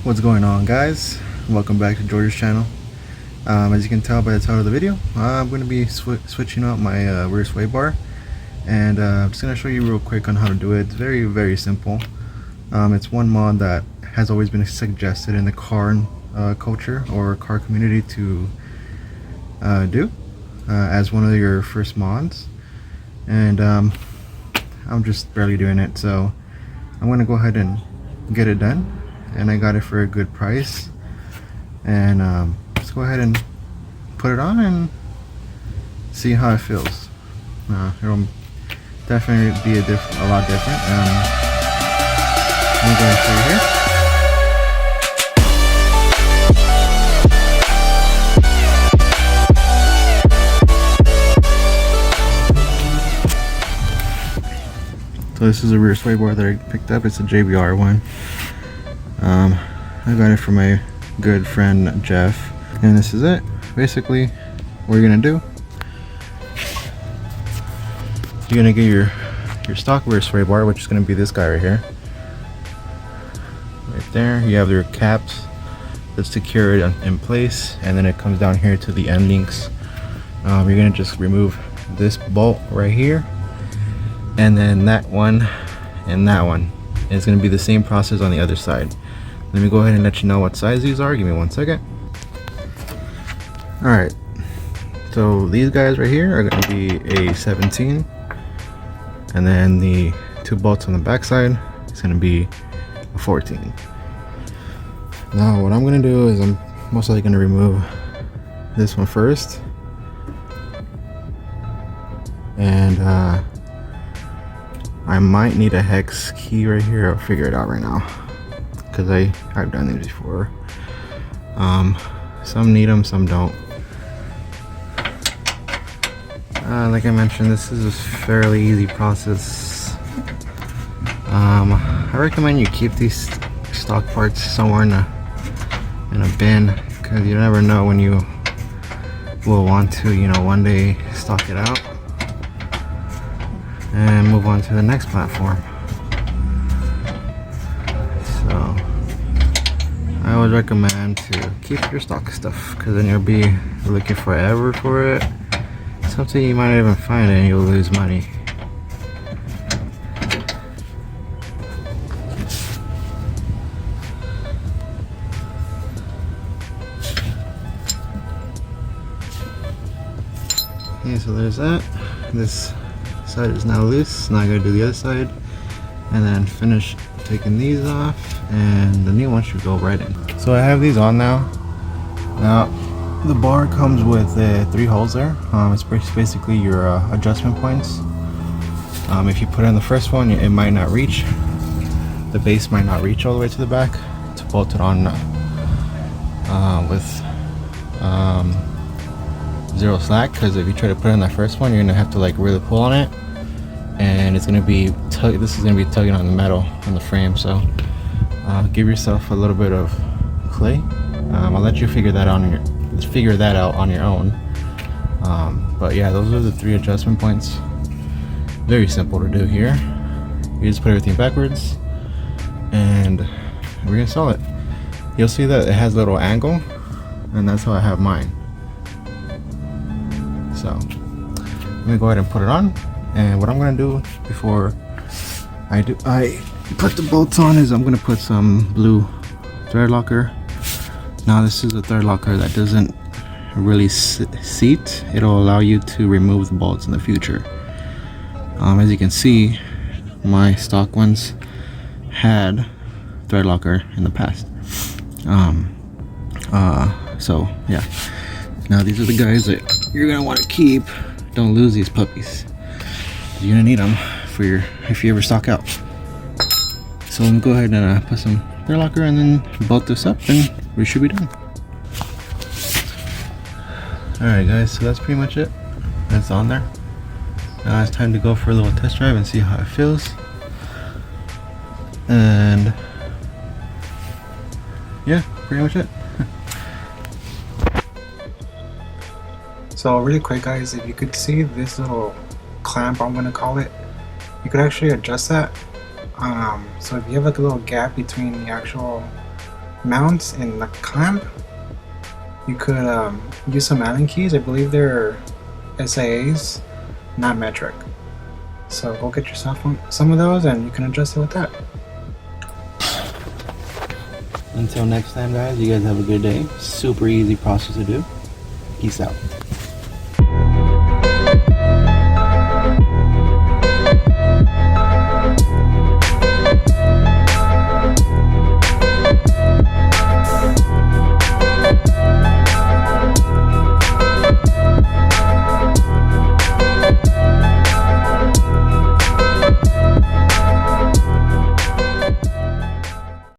What's going on, guys? Welcome back to George's channel. As you can tell by the title of the video, I'm going to be switching out my rear sway bar, and I'm just going to show you real quick on how to do it. It's very simple. It's one mod that has always been suggested in the car culture or car community to do as one of your first mods, and I'm just barely doing it, so I'm going to go ahead and get it done. And I got it for a good price, and let's go ahead and put it on and see how it feels. It'll definitely be a lot different. I'm going to show you here. So this is a rear sway bar that I picked up. It's a JBR one. I got it from my good friend Jeff, and this is it. Basically, what you're gonna do, you're gonna get your stock rear sway bar, which is gonna be this guy right here. Right there, you have your caps that secure it in place, and then it comes down here to the end links. You're gonna just remove this bolt right here, and then that one and that one. And it's gonna be the same process on the other side. Let me go ahead and let you know what size these are. Give me 1 second. Alright, so these guys right here are going to be a 17, and then the two bolts on the back side is going to be a 14. Now what I'm going to do is I'm most likely going to remove this one first, and I might need a hex key right here. I'll figure it out right now, because I've done these before. Some need them, some don't. Like I mentioned, this is a fairly easy process. I recommend you keep these stock parts somewhere in a bin, because you never know when you will want to, one day stock it out and move on to the next platform. So I would recommend to keep your stock stuff, because then you'll be looking forever for it. Something you might not even find it and you'll lose money. Okay, so there's that. This side is now loose. Now I gotta do the other side and then finish taking these off, and the new one should go right in. So I have these on now. Now the bar comes with 3 holes there. It's basically your adjustment points. If you put in the first one, it might not reach. The base might not reach all the way to the back to bolt it on with 0 slack, because if you try to put in that first one, you're gonna have to like really pull on it, and it's gonna be this is gonna be tugging on the metal on the frame. So give yourself a little bit of clay. I'll let you figure that out on your own. But yeah, those are the 3 adjustment points. Very simple to do here. You just put everything backwards and we're gonna install it. You'll see that it has a little angle, and that's how I have mine. So let me go ahead and put it on. And what I'm gonna do before I put the bolts on is I'm gonna put some blue thread locker. Now this is a thread locker that doesn't really seat. It'll allow you to remove the bolts in the future. As you can see, my stock ones had thread locker in the past. So yeah. Now these are the guys that you're gonna want to keep. Don't lose these puppies. You're gonna need them for if you ever stock out. So let me go ahead and put some thread locker and then bolt this up, and we should be done. Alright guys, so that's pretty much it. That's on there. Now it's time to go for a little test drive and see how it feels. And yeah, pretty much it. So really quick guys, if you could see this little clamp, I'm gonna call it, you could actually adjust that. So if you have like a little gap between the actual mounts in the clamp, you could use some Allen keys. I believe they're SIAs, not metric. So go get yourself some of those and you can adjust it with that. Until next time, guys, you guys have a good day. Super easy process to do. Peace out.